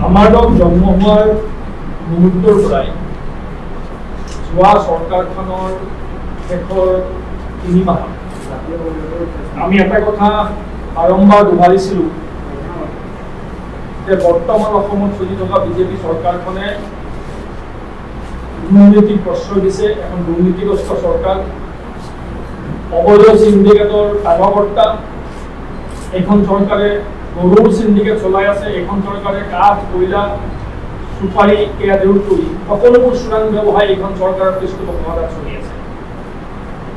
আমাৰক জন্ম হোৱাৰ মুহূৰ্তৰ পৰাই যোৱা চৰকাৰখনৰ শেষৰ 3 মাহত আমি এটা কথা বাৰম্বাৰ দোহাৰিছিলোঁ যে বৰ্তমান অসমত চলি থকা বিজেপি চৰকাৰখনে দুৰ্নীতিক প্ৰশ্ৰয় দিছে। এখন দুৰ্নীতিগ্ৰস্ত চৰকাৰ, অবৈধ সিন্ডিকেটৰ কৰ্মকৰ্তা। এইখন চৰকাৰে গৰুৰ সিন্ডিকেট চলাই আছে। এইখন চৰকাৰে কাঠ, কয়লা, সুপাৰী এয়া দেউল কৰি সকলোবোৰ চোৰাং ব্যৱসায় এইখন চৰকাৰৰ পৃষ্ঠপোষকতাত চলি আছে।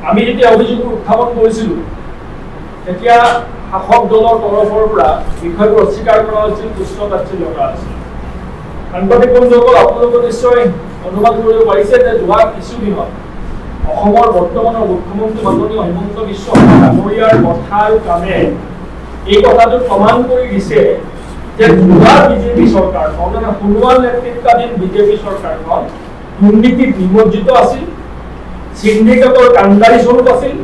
আমি যেতিয়া অভিযোগবোৰ উত্থাপন কৰিছিলোঁ তেতিয়া শাসক দলৰ তৰফৰ পৰা বিষয়বোৰ অস্বীকাৰ কৰা হৈছিল, তুচ্ছ-তাচ্ছিল্য কৰা হৈছিল। সাংবাদিক বন্ধুসকল, আপোনালোকে নিশ্চয় অনুমান কৰিব পাৰিছে যে যোৱা কিছুদিনত অসমৰ বৰ্তমানৰ মুখ্যমন্ত্ৰী মাননীয় হিমন্ত বিশ্ব শৰ্মা ডাঙৰীয়াৰ কথা আৰু কামে এই কথাটো প্ৰমাণ কৰি দিছে যে যোৱা বিজেপি চৰকাৰখন, মানে সোণোৱাল নেতৃত্বাধীন বিজেপি চৰকাৰখন দুৰ্নীতিত নিমজ্জিত আছিল, সিন্ডিকেটৰ কাণ্ডাৰী স্বৰূপ আছিল।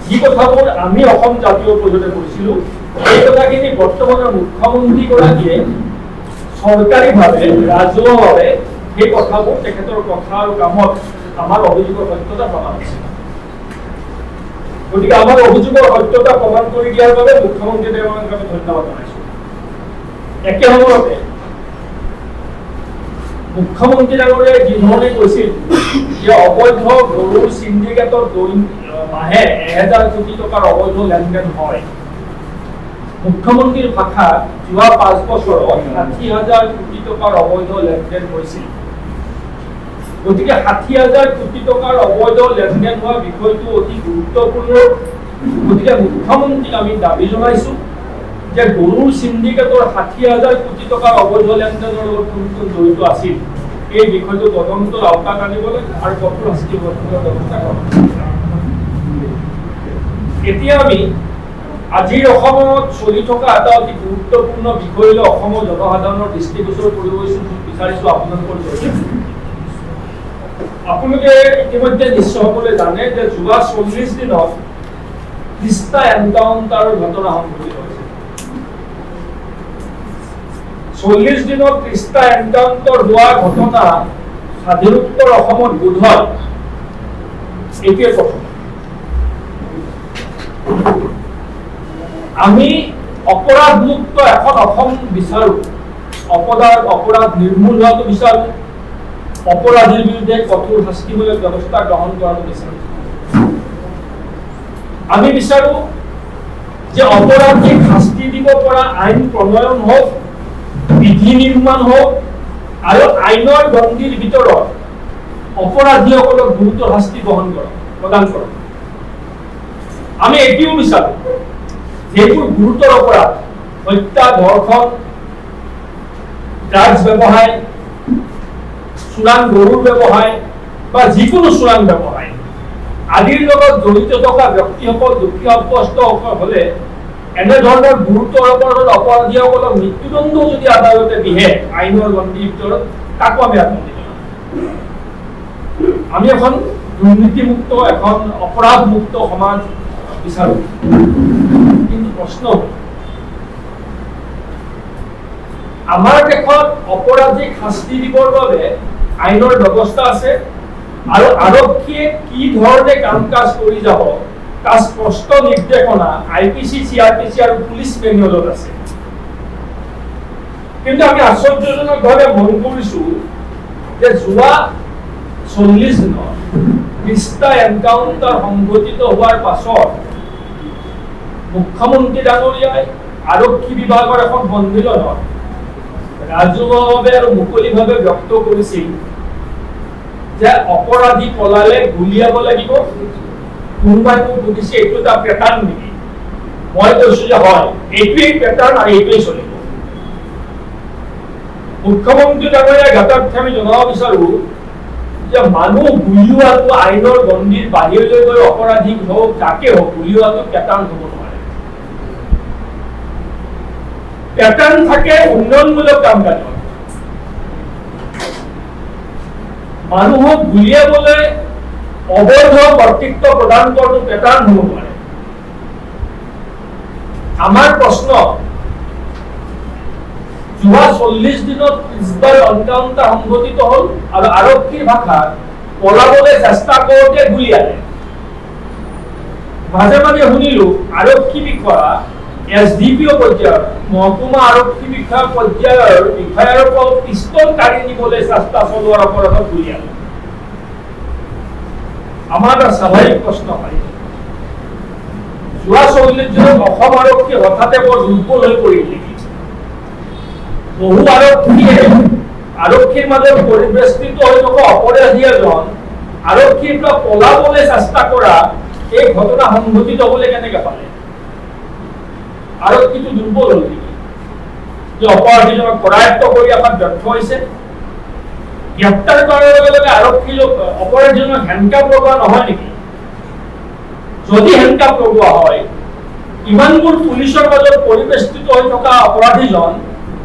যি কথাবোৰ আমি অসম জাতীয় পৰিষদে কৰিছিলোঁ, এই কথাখিনি বৰ্তমানৰ মুখ্যমন্ত্ৰীগৰাকীয়ে চৰকাৰীভাৱে, ৰাজহুৱাভাৱে সেই কথাবোৰ তেখেতৰ কথা আৰু কামত আমাৰ অভিযোগৰ সত্যতা প্ৰমাণ হৈছে। গতিকে আমাৰ অভিযোগৰ সত্যতা প্ৰমাণ কৰি দিয়াৰ বাবে মুখ্যমন্ত্ৰী দেৱানন্দক আমি ধন্যবাদ জনাইছোঁ। একে সময়তে মুখ্যমন্ত্ৰী ডাঙৰীয়াই যি ধৰণে কৈছিল যে অবৈধ গৰুৰ সিন্ডিকেটত মাহে 1000 কোটি টকাৰ অবৈধ লেনদেন হয়। মুখ্যমন্ত্ৰীৰ ভাষাত যোৱা 5 বছৰত 60,000 কোটি টকাৰ অবৈধ লেনদেন হৈছিল। গতিকে 60,000 কোটি টকাৰ অবৈধ লেনদেন হোৱা বিষয়টো অতি গুৰুত্বপূৰ্ণ। গতিকে মুখ্যমন্ত্ৰীক আমি দাবী জনাইছোঁ যে গৰুৰ সিন্ডিকেটৰ 60,000 কোটি টকাৰ অবৈধ লেনদেনৰ লগত কোন কোন জড়িত আছিল এই বিষয়টো তদন্তৰ আওতাত আনিবলৈ আৰু কঠোৰ শাস্তি ব্যৱস্থা কৰক। এতিয়া আমি আজিৰ অসমত চলি থকা এটা অতি গুৰুত্বপূৰ্ণ বিষয়লৈ অসমৰ জনসাধাৰণৰ দৃষ্টিগোচৰ কৰিব বিচাৰিছোঁ আপোনালোকৰ জৰিয়তে। আপোনালোকে ইতিমধ্যে নিশ্চয়সকলে জানে যে যোৱা 40 দিনত 30টা এনকাউণ্টাৰৰ ঘটনা সংঘটিত হৈছে। 40 দিনত 30টা এনকাউণ্টাৰ হোৱা ঘটনা স্বাধীনোত্তৰ অসমত বোধহয় এইটোৱে প্ৰথম। আমি অপৰাধমুক্ত এখন অসম বিচাৰোঁ, অপৰাধ নিৰ্মূল হোৱাটো বিচাৰোঁ, অপৰাধীৰ বিৰুদ্ধে কঠোৰ শাস্তিমূলক ব্যৱস্থা গ্ৰহণ কৰাটো বিচাৰোঁ। আমি বিচাৰোঁ যে অপৰাধীক শাস্তি দিব পৰা আইন প্ৰণয়ন হওক, বিধি নিৰ্মাণ হওক আৰু আইনৰ গণ্ডিৰ ভিতৰত অপৰাধীসকলক গুৰুতৰ শাস্তি প্ৰদান কৰক। আমি এটিও বিচাৰোঁ যিবোৰ গুৰুতৰ অপৰাধ, হত্যা, ধৰ্ষণ, ড্ৰাগছ ব্যৱসায়, চোৰাং গৰুৰ ব্যৱসায় বা যিকোনো চোৰাং ব্যৱসায় আদিৰ লগত জড়িত থকা ব্যক্তিসকল দোষী সাব্যস্ত হ'লে এনেধৰণৰ গুৰুতৰ অপৰাধত অপৰাধীসকলক মৃত্যুদণ্ড যদি আদালতে দিয়ে আইনৰ গণ্ডিৰ ভিতৰত, তাকো আমি আপত্তি জনাম। আমি এখন দুৰ্নীতিমুক্ত, এখন অপৰাধমুক্ত সমাজ বিচাৰোঁ। কিন্তু প্ৰশ্ন, আমাৰ দেশত অপৰাধীক শাস্তি দিবৰ বাবে আইনৰ ব্যৱস্থা আছে আৰু আৰক্ষীয়ে কি ধৰণে কাম কাজ কৰি যাব তাৰ স্পষ্ট নিৰ্দেশনা IPC, CRPC আৰু পুলিচ মেনুৱেলত আছে। কিন্তু আমি আশ্চৰ্যজনকভাৱে মন কৰিছোঁ যে যোৱা 40 দিনত 30টা এনকাউণ্টাৰ সংঘটিত হোৱাৰ পাছত মুখ্যমন্ত্ৰী ডাঙৰীয়াই আৰক্ষী বিভাগৰ এখন সন্মিলনত ৰাজহুৱাভাৱে আৰু মুকলিভাৱে ব্যক্ত কৰিছিল যে অপৰাধী পলালে গুলিয়াব লাগিব। কোনোবাই মোক সুধিছে এইটো এটা পেটাৰ্ণ নেকি? মই কৈছোঁ যে হয়, এইটোৱেই পেটাৰ্ণ আৰু এইটোৱেই চলিব। মুখ্যমন্ত্ৰী ডাঙৰীয়াই ঘাটত আমি জনাব বিচাৰোঁ যে মানুহ গুলিওৱাটো আইনৰ গণ্ডিৰ বাহিৰলৈ গৈ অপৰাধীক হওক, যাকে হওক, গুলিওৱাটো পেটাৰ্ণ হ'ব নোৱাৰে। পেটাৰ্ণ থাকে উন্নয়নমূলক কাম কাজত। মানুহক গুলিয়াবলৈ অবৈধ কৰ্তৃত্ব প্ৰদান কৰাটো পেটাৰ্ণ হ'ব নোৱাৰে। আমাৰ প্ৰশ্ন যোৱা 40 দিনত 30বাৰ এনকাউণ্টাৰ সংঘটিত হ'ল আৰু আৰক্ষীৰ ভাষাত পলাবলৈ চেষ্টা কৰোঁতে গুলীয়ালে। মাজে মাজে শুনিলো আৰক্ষী বিষয়া SDPO পৰ্যায়ৰ মহকুমা আৰক্ষী বিষয়া পৰ্যায়ৰ বিষয়াৰ ওপৰত পিস্তল কাঢ়ি নিবলৈ চেষ্টা চলোৱাৰ অপৰাধত গুলীয়ালে। আমাৰ এটা স্বাভাৱিক প্ৰশ্ন হয়, যোৱা 40 দিনত অসম আৰক্ষী হঠাতে বৰ দুৰ্বল হৈ পৰিল নেকি? বহু আৰক্ষীৰ মাজত পৰিবেষ্টিত হৈ থকা অপৰাধী এজন আৰক্ষীৰ পৰা পলাবলৈ চেষ্টা কৰা এই ঘটনা সংঘটিত হ'বলৈ কেনেকৈ পালে? আৰক্ষীটো দুৰ্বল হ'ল নেকি? যে অপৰাধীজনক কৰায়ত্ব কৰি ৰখাত ব্যৰ্থ হৈছে? গ্ৰেপ্তাৰ কৰাৰ লগে লগে আৰক্ষী অপৰাধীজনক হেণ্ডকাফ লগোৱা নহয় নেকি? যদি হেণ্ডকাফ লগোৱা হয়, ইমানবোৰ পুলিচৰ মাজত পৰিবেষ্টিত হৈ থকা অপৰাধীজন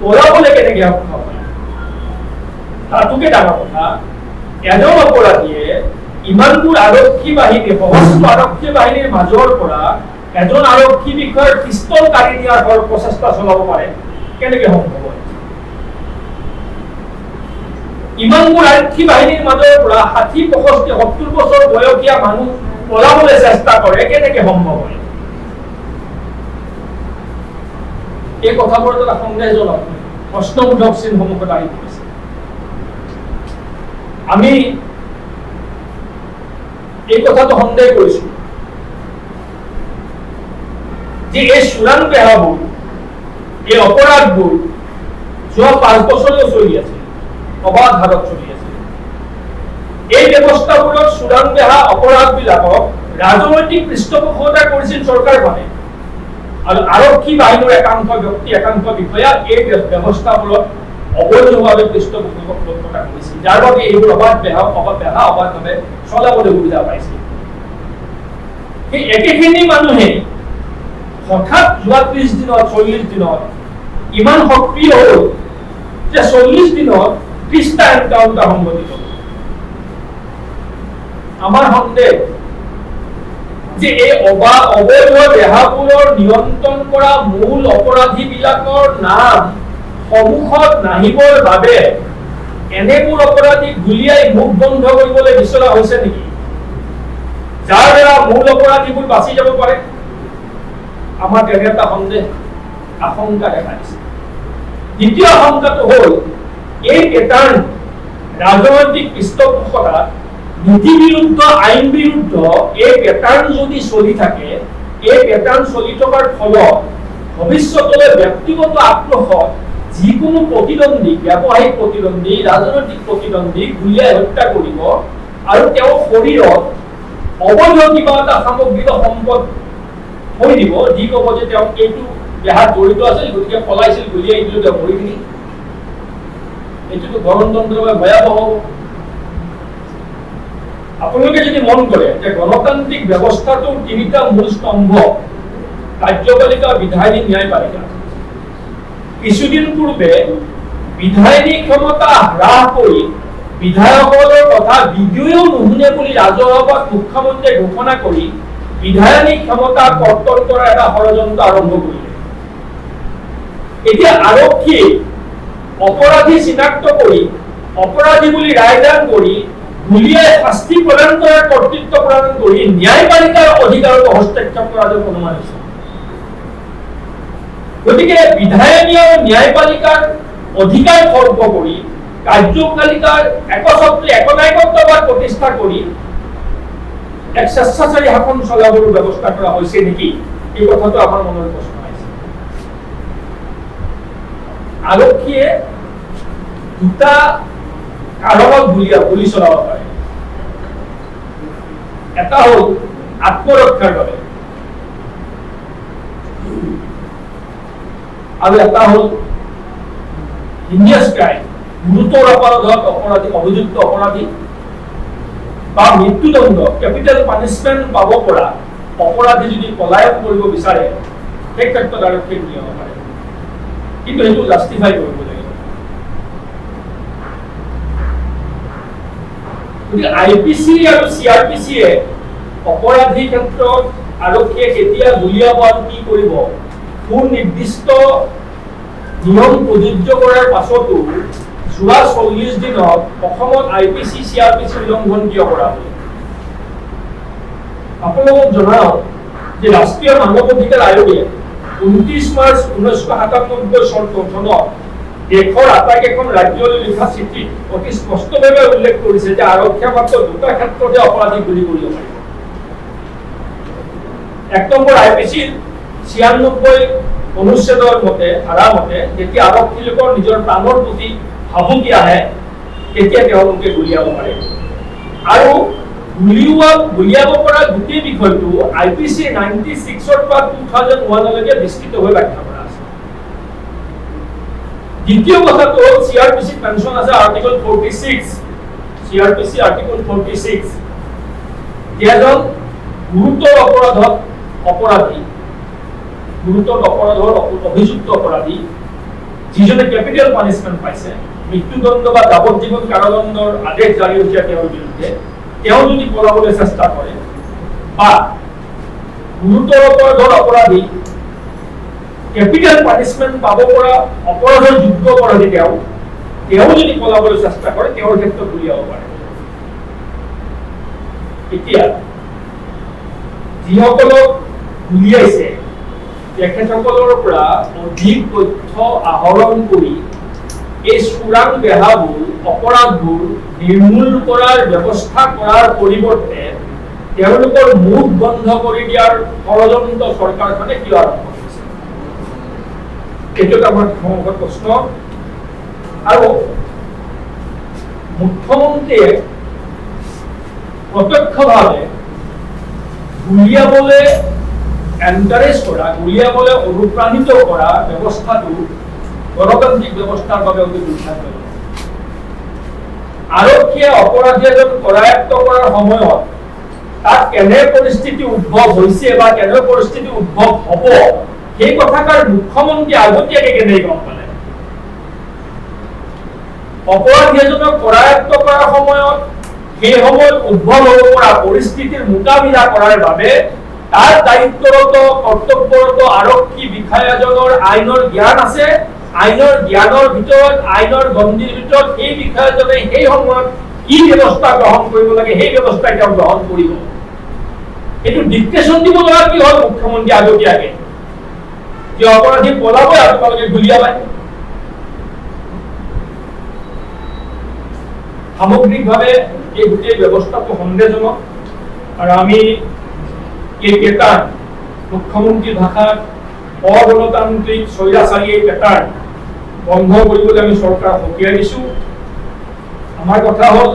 পলাবলৈ কেনেকৈ সক্ষম হয়? তাতোকে ডাঙৰ কথা, এজন অপৰাধীয়ে ইমানবোৰ আৰক্ষী বাহিনী সশস্ত্ৰ আৰক্ষী বাহিনীৰ মাজৰ পৰা এজন আৰক্ষী বিষয়াৰ পিস্তল কাঢ়ি নিয়াৰ প্ৰচেষ্টা চলাব পাৰে, কেনেকৈ সম্ভৱ হয়? ইমানবোৰ আৰক্ষী বাহিনীৰ মাজৰ পৰা 60, 65, 70 বছৰ বয়সীয়া মানুহ পলাবলৈ চেষ্টা কৰে, কেনেকৈ সম্ভৱ হয়? এই কথাবোৰ এটা সন্দেহজনক প্ৰশ্নবোধক চিন সন্মুখত আহি পৰিছে। আমি এই কথাটো সন্দেহ কৰিছো যে এই চোৰাং বেহাবোৰ, এই অপৰাধবোৰ যোৱা 5 বছৰেও চলি আছে, অবাধ হাৰত চলি আছে। এই ব্যৱস্থাবোৰত চোৰাং বেহা অপৰাধবিলাকক ৰাজনৈতিক পৃষ্ঠপোষকতা কৰিছিল চৰকাৰখনে আৰু আৰক্ষী বাহিনীৰ একাংশ ব্যক্তি, একাংশ বিষয়া এই ব্যৱস্থাবোৰত অবৈধভাৱে পৃষ্ঠপোষকতা কৰিছিল, যাৰ বাবে এইবোৰ অবাধভাৱে চলাবলৈ সুবিধা পাইছিল। সেই একেখিনি মানুহে হঠাৎ যোৱা 30 দিনত, 40 দিনত ইমান সক্ৰিয় হ'ল যে 40 দিনত 30টা এনকাউণ্টাৰ সংঘটিত হ'ল। আমাৰ সন্দেহ যে এই অবৈধ বেহাবোৰৰ নিয়ন্ত্ৰণ কৰা মূল অপৰাধীবিলাকৰ নাম সন্মুখত নাহিবৰ বাবে এনেবোৰ অপৰাধীক গুলিয়াই মুখ বন্ধ কৰিবলৈ বিচৰা হৈছে নেকি, যাৰ দ্বাৰা মূল অপৰাধীবোৰ বাচি যাব পাৰে? আমাৰ তেনে এটা সন্দেহ, আশংকা দেখা দিছে। দ্বিতীয় আশংকাটো হ'ল এই পেটাৰ্ণ ৰাজনৈতিক পৃষ্ঠপোষকতা, নীতি বিৰুদ্ধ, আইন বিৰুদ্ধ এই পেটাৰ্ণ যদি চলি থাকে, এই পেটাৰ্ণ চলি থকাৰ ফলত ভৱিষ্যতলৈ ব্যক্তিগত আক্ৰোশত যিকোনো প্ৰতিদ্বন্দ্বী, ব্যৱসায়িক প্ৰতিদ্বন্দ্বী, ৰাজনৈতিক প্ৰতিদ্বন্দ্বীক গুলিয়াই হত্যা কৰিব আৰু তেওঁৰ শৰীৰত অবৈধ কিবা এটা সামগ্ৰী বা সম্পদ থৈ দিব, যি ক'ব যে তেওঁ এইটো বেহাত জড়িত আছিল, গতিকে পলাইছিল, গুলিয়াই দিলো, তেওঁ মৰিখিনি। এইটোতো গণতন্ত্ৰৰ বাবে ভয়াৱহ হ'ব। আপোনালোকে যদি মন কৰে যে গণতান্ত্ৰিক ব্যৱস্থাটোৰ 3টা মূল স্তম্ভ, কাৰ্যপালিকা, বিধায়িনী, ন্যায়পালিকা। কিছুদিন পূৰ্বে বিধায়িনী ক্ষমতা হ্ৰাস কৰি বিধায়কসকলৰ কথা বিডিঅ'ও নুশুনে বুলি ৰাজহুৱাত মুখ্যমন্ত্ৰীয়ে ঘোষণা কৰি বিধায়িনী ক্ষমতা কৰ্তন কৰাৰ এটা ষড়যন্ত্ৰ আৰম্ভ কৰিলে। এতিয়া আৰক্ষীয়ে অপৰাধী চিনাক্ত কৰি, অপৰাধী বুলি ৰায়দান কৰি, গুলিয়াই শাস্তি প্ৰদান কৰাৰ কৰ্তৃত্ব প্ৰদান কৰি ন্যায়পালিকাৰ অধিকাৰত হস্তক্ষেপ কৰাৰ অনুমান হৈছে। গতিকে বিধায়িনী আৰু ন্যায়পালিকাৰ অধিকাৰ খৰ্ব কৰি কাৰ্যপালিকাৰ একছত্ৰী একনায়কত্ববাদ প্ৰতিষ্ঠা কৰি এক স্বেচ্ছাচাৰী শাসন চলাবৰ ব্যৱস্থা কৰা হৈছে নেকি, এই কথাটো আমাৰ মনৰ প্ৰশ্ন আছে। আৰক্ষীয়ে 2টা কাৰণত গুলি চলাব পাৰে। এটা হ'ল আত্মৰক্ষাৰ বাবে আৰু এটা হ'ল হিনিয়াছ ক্ৰাইম, গুৰুতৰ অপৰাধত অভিযুক্ত অপৰাধী বা মৃত্যুদণ্ড, কেপিটেল পানিছমেণ্ট পাব পৰা অপৰাধী যদি পলায়ন কৰিব বিচাৰে, সেই ক্ষেত্ৰত আৰক্ষীয়ে গুলিয়াব পাৰে, কিন্তু সেইটো জাষ্টিফাই কৰিব লাগিব। গতিকে IPC আৰু CRPCয়ে অপৰাধী ক্ষেত্ৰত আৰক্ষীয়ে কেতিয়া গুলিয়াব আৰু কি কৰিব সুনিৰ্দিষ্ট নিয়ম প্ৰযোজ্য কৰাৰ পাছতো যোৱা 40 দিনত অসমত IPC CRPC উলংঘন কিয় কৰা হ'ল? আপোনালোকক জনাও যে ৰাষ্ট্ৰীয় মানৱ অধিকাৰ আয়োগে 29 মাৰ্চ 1997 চনত দেশৰ আটাইকেইখন ৰাজ্যলৈ লিখা চিঠিত অতি স্পষ্টভাৱে উল্লেখ কৰিছে যে আৰক্ষীয়ে মাত্ৰ দুটা ক্ষেত্ৰতে অপৰাধী গুলি কৰিব পাৰিব। 1 নম্বৰ IPCৰ 96 অনুচ্ছেদৰ মতে ধাৰা মতে যেতিয়া আৰক্ষী লোকৰ নিজৰ প্ৰাণৰ প্ৰতি ভাবুকি আহে তেতিয়া তেওঁলোকে গুলিয়াব পাৰে। আৰু গুলিয়াব পৰা গোটেই বিষয়টো IPC 96ৰ পৰা 2001 লৈকে বিস্তৃত হৈ ব্যাখ্যা কৰা আছে। দ্বিতীয় কথাটো হ'ল CRPC পেনশন আছে আৰ্টিকল 46, CRPC আৰ্টিকল 46 এজন গুৰুতৰ অপৰাধৰ অভিযুক্ত অপৰাধী যিজনে কেপিটেল পানিশমেন্ট পাইছে, মৃত্যুদণ্ড বা যাৱজ্জীৱন কাৰাদণ্ডৰ আদেশ জাৰি হৈছে তেওঁৰ বিৰুদ্ধে, তেওঁ যদি পলাবলৈ চেষ্টা কৰে বা গুৰুতৰ অপৰাধৰ অপৰাধী কেপিটেল পানিশমেন্ট পাব পৰা অপৰাধৰ যোগ্য অপৰাধী তেওঁ যদি পলাবলৈ চেষ্টা কৰে তেওঁৰ ক্ষেত্ৰত গুলিয়াব পাৰে। এতিয়া যিসকলক গুলিয়াইছে তেখেতসকলৰ পৰা অধিক তথ্য আহৰণ কৰি এই চোৰাং বেহাবোৰ অপৰাধবোৰ নিৰ্মূল কৰাৰ ব্যৱস্থা কৰাৰ পৰিৱৰ্তে তেওঁলোকৰ মুখ বন্ধ কৰি দিয়াৰ ষড়যন্ত্ৰ চৰকাৰখনে কিয় আৰম্ভ কৰিছে? এইটো আমাৰ সন্মুখত প্ৰশ্ন। আৰু মুখ্যমন্ত্ৰীয়ে প্ৰত্যক্ষভাৱে গুলিয়াবলৈ এনকাৰেজ কৰা, গুলিয়াবলৈ অনুপ্ৰাণিত কৰা ব্যৱস্থাটো গণতান্ত্ৰিক ব্যৱস্থাৰ বাবে অতি দুৰ্ভাগ্যজনক। আৰক্ষীয়ে অপৰাধী এজন কৰায়ত্ব কৰাৰ সময়ত তাত কেনে পৰিস্থিতি উদ্ভৱ হৈছে বা কেনে পৰিস্থিতি উদ্ভৱ হ'ব সেই কথাষাৰ মুখ্যমন্ত্ৰী আগতীয়াকে কেনে গম পালে? অপৰাধী এজনক কৰায়ত্ব কৰাৰ সময়ত সেই সময়ত উদ্ভৱ হ'ব পৰা পৰিস্থিতিৰ মোকাবিলা কৰাৰ বাবে তাৰ দায়িত্বৰত কৰ্তব্যৰত আৰক্ষী বিষয়াজনৰ আইনৰ জ্ঞান আছে। আইনৰ জ্ঞানৰ ভিতৰত আইনৰ গণ্ডিৰ ভিতৰত সেই বিষয়াজনে সেই সময়ত কি ব্যৱস্থা গ্ৰহণ কৰিব লাগে সেই ব্যৱস্থা তেওঁ গ্ৰহণ কৰিব। এইটো ডিক্টেশ্যন দিব লগা কি হ'ল মুখ্যমন্ত্ৰী আগতীয়াকে যে অপৰাধী পলাবই আৰু তোমালোকে গুলিয়াবাই। সামগ্ৰিকভাৱে এই গোটেই ব্যৱস্থাটো সন্দেহজনক। আৰু আমি এই পেটাৰ্ণ মুখ্যমন্ত্ৰীৰ ভাষাত অগণতান্ত্ৰিক স্বৈৰাচাৰী এই পেটাৰ্ণ বন্ধ কৰিবলৈ আমি চৰকাৰক সকীয়াই দিছো। আমাৰ কথা হ'ল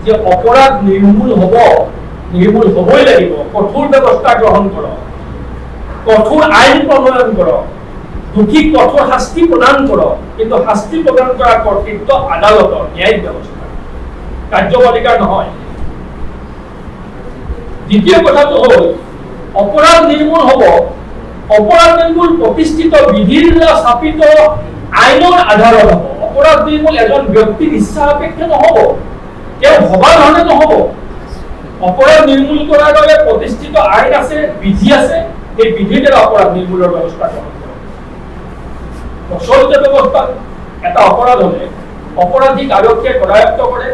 যে অপৰাধ নিৰ্মূল হ'বই লাগিব। কঠোৰ ব্যৱস্থা গ্ৰহণ কৰক, কঠোৰ আইন প্ৰণয়ন কৰক, দোষীক কঠোৰ শাস্তি প্ৰদান কৰক, কিন্তু শাস্তি প্ৰদান কৰাৰ কৰ্তৃত্ব আদালতৰ, ন্যায়িক ব্যৱস্থা, কাৰ্যপালিকাৰ নহয়। দ্বিতীয় কথাটো হ'ল অপৰাধ নিৰ্মূল হ'ব, অপৰাধ নিৰ্মূল প্ৰতিষ্ঠিত বিধিৰ স্থাপিত আইনৰ আধাৰত হ'ব। অপৰাধ নিৰ্মূল এজন ব্যক্তিৰ ইচ্ছা সাপেক্ষে নহ'ব, তেওঁ ভবা ধৰণে নহ'ব। অপৰাধ নিৰ্মূল কৰাৰ বাবে প্ৰতিষ্ঠিত আইন আছে, বিধি আছে, সেই বিধিৰ দ্বাৰা অপৰাধ নিৰ্মূলৰ ব্যৱস্থা গ্ৰহণ কৰক। প্ৰচলিত ব্যৱস্থাত এটা অপৰাধ হ'লে অপৰাধীক আৰক্ষীয়ে কৰায়ত্ব কৰে,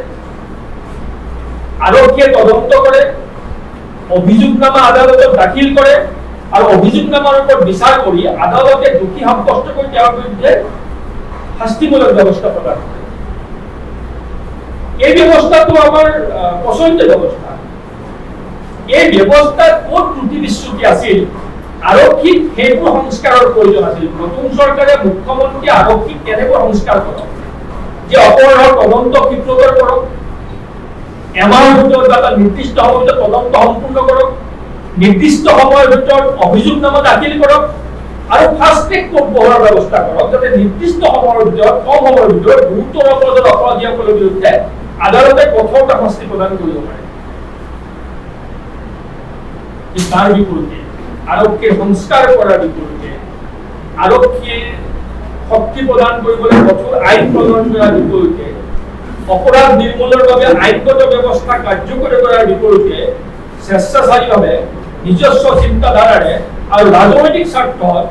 আৰক্ষীয়ে তদন্ত কৰে, অভিযোগনামা আদালতত দাখিল কৰে আৰু অভিযোগনামাৰ ওপৰত বিচাৰ কৰি আদালতে দোষী সাব্যস্ত কৰি তেওঁৰ বিৰুদ্ধে শাস্তিমূলক ব্যৱস্থা প্ৰদান কৰে। এই ব্যৱস্থাটো আমাৰ প্ৰচলিত ব্যৱস্থা। এই ব্যৱস্থাত ক'ত ত্ৰুটি বিচ্যুতি আছিল, আৰক্ষীক সেইবোৰ সংস্কাৰৰ প্ৰয়োজন আছিল। নতুন চৰকাৰে মুখ্যমন্ত্ৰী আৰক্ষীক কেনেকৈ সংস্কাৰ কৰক যে অপৰাধৰ তদন্ত ক্ষীপ্ৰতৰ কৰক, এমাহৰ ভিতৰত বা এটা নিৰ্দিষ্ট সময়ৰ ভিতৰত তদন্ত সম্পূৰ্ণ কৰক, নিৰ্দিষ্ট সময়ৰ ভিতৰত অভিযোগনামা দাখিল কৰক আৰু ফাষ্ট ট্ৰেক কোৰ্ট বহোৱাৰ ব্যৱস্থা কৰক, যাতে নিৰ্দিষ্ট সময়ৰ ভিতৰত কম সময়ৰ ভিতৰত গুৰুতৰ অপৰাধৰ অপৰাধীসকলৰ বিৰুদ্ধে আদালতে কঠোৰতা শাস্তি প্ৰদান কৰিব পাৰে। তাৰ বিপৰীতে আৰক্ষীৰ সংস্কাৰ কৰাৰ বিপৰীতে আৰক্ষীৰ শক্তি প্ৰদান কৰিবলৈ কঠোৰ আইন প্ৰণয়ন কৰাৰ বিপৰীতে অপৰাধ নিৰ্মূলৰ বাবে আইনগত ব্যৱস্থা কাৰ্যকৰী কৰাৰ বিপৰীতে স্বেচ্ছাচাৰীভাৱে নিজস্ব চিন্তাধাৰাৰে আৰু ৰাজনৈতিক স্বাৰ্থত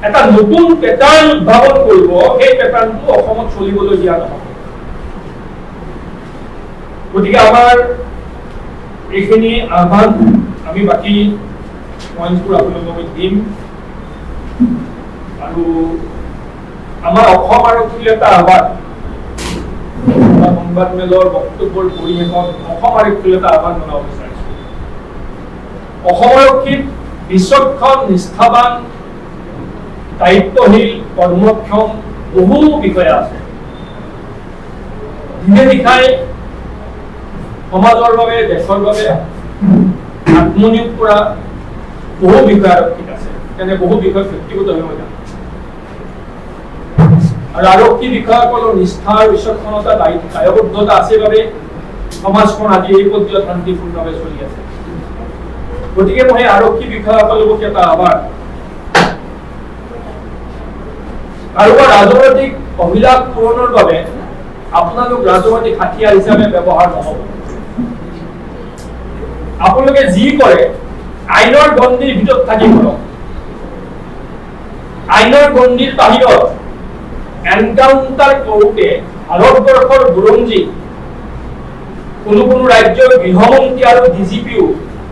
এটা নতুন প্যাটাৰ্ণ উদ্ভাৱন কৰিব, সেই প্যাটাৰ্ণটো অসমত চলিবলৈ দিয়া নহয়। গতিকে আমাৰ এইখিনি আহ্বান, আমি বাকী পইণ্টবোৰ আপোনালোকক দিম। আৰু আমাৰ অসম আৰক্ষীৰ এটা আহ্বান, সংবাদমেলৰ বক্তব্যৰ পৰিৱেশত অসম আৰক্ষীৰ এটা আহ্বান জনাব বিচাৰিছো। অসম আৰক্ষীত বিচক্ষণ, নিষ্ঠাবান, দায়িত্বশীল, কৰ্মক্ষম বহু বিষয়া আছে। দিনে নিশাই সমাজৰ বাবে, দেশৰ বাবে আত্মনিয়োগ কৰা বহু বিষয়া আৰক্ষীত আছে। তেনে বহু বিষয় ব্যক্তিগতভাৱে মই জানো। আৰু আৰক্ষী বিষয়াসকলৰ নিষ্ঠা, বিচক্ষণতা, দায়বদ্ধতা আছে বাবে সমাজখন আজি এই পৰ্যায়ত শান্তিপূৰ্ণভাৱে চলি আছে। গতিকে মই আৰক্ষী বিষয়াসকলৰ প্ৰতি এটা আহ্বান, কাৰোবাৰ ৰাজনৈতিক অভিলাষ পূৰণৰ বাবে আপোনালোক ৰাজনৈতিক হাতিয়াৰ হিচাপে ব্যৱহাৰ নহব। আপোনালোকে যি কৰে আইনৰ গণ্ডিৰ ভিতৰত থাকি কৰক। আইনৰ গণ্ডিৰ বাহিৰত এনকাউণ্টাৰ কৰোঁতে ভাৰতবৰ্ষৰ বুৰঞ্জী কোনো ৰাজ্যৰ গৃহমন্ত্ৰী আৰু ডিজিপিও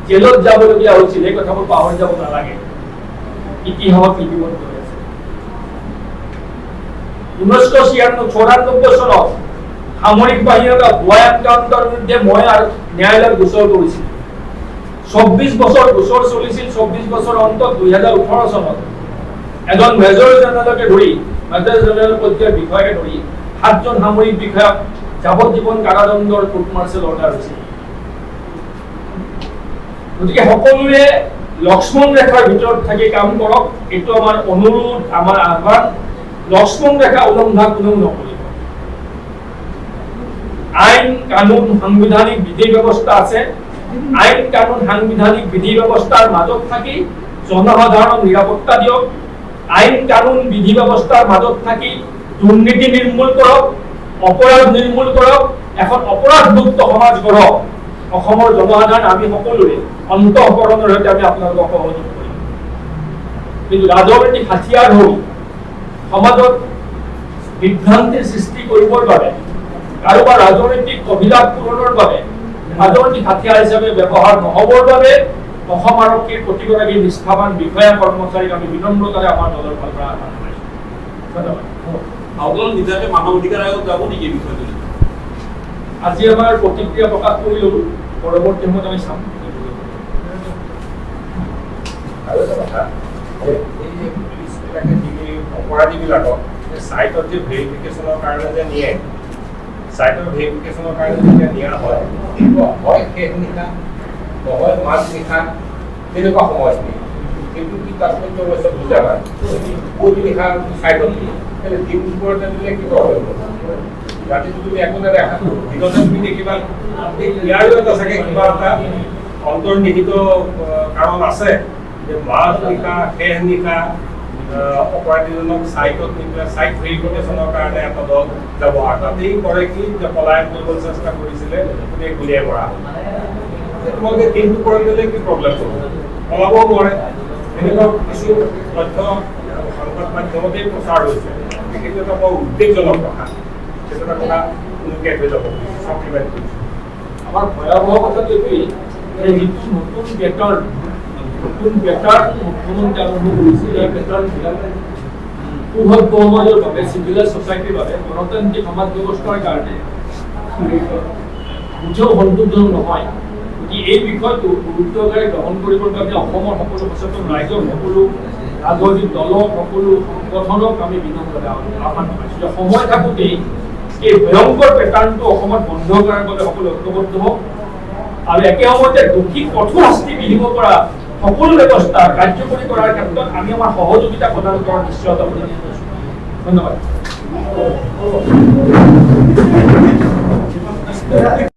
জেলত যাবলগীয়া হৈছিল। এই কথাবোৰ পাহৰি যাব নালাগে, ইতিহাসত লিপিবদ্ধ হৈ আছে। 1994 চনত সামৰিক বাহিনীৰ এটা ভুৱা এনকাউণ্টাৰৰ বিৰুদ্ধে মই আৰু ন্যায়ালয়ত গোচৰ কৰিছিল। 24 বছৰ গোচৰ চলিছিল। 24 বছৰ অন্তত 2018 চনত এজন মেজৰ জেনেৰেলকে ধৰি, মেজৰ জেনেৰেল পৰ্যায়ৰ বিষয়াকে ধৰি 7জন সামৰিক বিষয়াক যাৱজ্জীৱন কাৰাদণ্ডৰ কোৰ্ট মাৰ্চেল অৰ্ডাৰ হৈছিল। গতিকে সকলোৱে লক্ষ্মণ ৰেখাৰ ভিতৰত থাকি কাম কৰক, এইটো আমাৰ অনুৰোধ, আমাৰ আহ্বান। লক্ষ্মণ ৰেখা উলংঘা কোনেও নকৰিব। আইন কানুন সাংবিধানিক বিধি ব্যৱস্থা আছে। আইন কানুন সাংবিধানিক বিধি ব্যৱস্থাৰ মাজত থাকি জনসাধাৰণক নিৰাপত্তা দিয়ক। আইন কানুন বিধি ব্যৱস্থাৰ মাজত থাকি দুৰ্নীতি নিৰ্মূল কৰক, অপৰাধ নিৰ্মূল কৰক, এখন অপৰাধমুক্ত সমাজ গঢ়ক। অসমৰ জনসাধাৰণ আমি সকলোৰে অন্তঃকৰণৰ সৈতে আমি আপোনালোকক সহযোগ কৰিম। কিন্তু ৰাজনৈতিক হাতিয়াৰ হৈ সমাজত বিভ্ৰান্তিৰ সৃষ্টি কৰিবৰ বাবে, কাৰোবাৰ ৰাজনৈতিক অভিলাষ পূৰণৰ বাবে ৰাজনৈতিক হাতিয়াৰ হিচাপে ব্যৱহাৰ নহবৰ বাবে অসম আৰক্ষীৰ প্ৰতিগৰাকী নিষ্ঠাবান বিষয়া কৰ্মচাৰীক আমি বিনম্ৰতাৰে আমাৰ দলৰ ফালৰ পৰা আহ্বান জনাইছো। ধন্যবাদ। আপোনালোক নিজাকে মানৱ অধিকাৰ আয়োগ যাব নেকি এই বিষয়টো? আজি আমাৰ প্ৰতিক্ৰিয়া প্ৰকাশ কৰি ললো, পৰৱৰ্তী সময়ত আমি চাম। আৰু এটা কথা, এই পুলিচবিলাকে অপৰাধীবিলাকক চাইটত যে ভেৰিফিকেশ্যনৰ কাৰণে যে নিয়ে, চাইটৰ ভেৰিফিকেশ্যনৰ কাৰণে যেতিয়া নিয়া হয়, হয় শেষ নিশা, নহয় মাজ নিশা, তেনেকুৱা সময়ত নিয়ে। কিন্তু কি তাৎপৰ্য হৈছে বুজা নাই। পুৱতি নিশা চাইটত নিয়ে, দিন দুপৰতে দিলে কি প্ৰব্লেম হ'ব? ৰাতিটো তুমি একো নেদেখা, দিনতে তুমি দেখিবা। ইয়াৰো এটা চাগে কিবা এটা অন্তৰ্নিহিত কাৰণ আছে যে মাজ নিশা, শেষ নিশা অপৰাধীজনক চাইটত নি পেলাই চাইট ভেৰিফিকেশ্যনৰ কাৰণে এটা দল যাব। আৰু তাতেই কৰে কি যে পলায়ন কৰিবলৈ চেষ্টা কৰিছিলে, গতিকে গুলিয়াই মৰা। তোমালোকে দিনটো কৰি দিলে কি প্ৰব্লেম হ'ব? পলাবও নোৱাৰে। এনেকুৱা কিছু তথ্য সংবাদ মাধ্যমতেই প্ৰচাৰ হৈছে। সেইটো এটা বৰ উদ্বেগজনক কথা। সেইটো এটা কথা উন্নতি হৈ যাব চাপ্লিমেণ্ট কৰিছে। আমাৰ ভয়াৱহ কথাটো এইটোৱেই যে যিটো নতুন পেটাৰ্ণ মুখ্যমন্ত্ৰী আৰম্ভ কৰিছিল, এই পেটাৰ্ণবিলাক সুসভ্য সমাজৰ বাবে, চিভিলাইজ ছ'চাইটিৰ বাবে, গণতান্ত্ৰিক সমাজ ব্যৱস্থাৰ কাৰণে মুঠেও সন্তোষজনক নহয়। গতিকে এই বিষয়টো গুৰুত্বকাৰে গ্ৰহণ কৰিবৰ বাবে অসমৰ সকলো সচেতন ৰাইজক, সকলো ৰাজনৈতিক দলক, সকলো সংগঠনক আমি বিনম্ৰভাৱে আহ্বান জনাইছোঁ যে সময় থাকোঁতেই এই ভয়ংকৰ পেটাৰ্ণটো অসমত বন্ধ কৰাৰ বাবে সকলো ঐক্যবদ্ধ হওক আৰু একে সময়তে দোষীক কঠোৰ শাস্তি বিহিব পৰা সকলো ব্যৱস্থা কাৰ্যকৰী কৰাৰ ক্ষেত্ৰত আমি আমাৰ সহযোগিতা প্ৰদান কৰাৰ নিশ্চয়তা প্ৰদান কৰিছোঁ। ধন্যবাদ।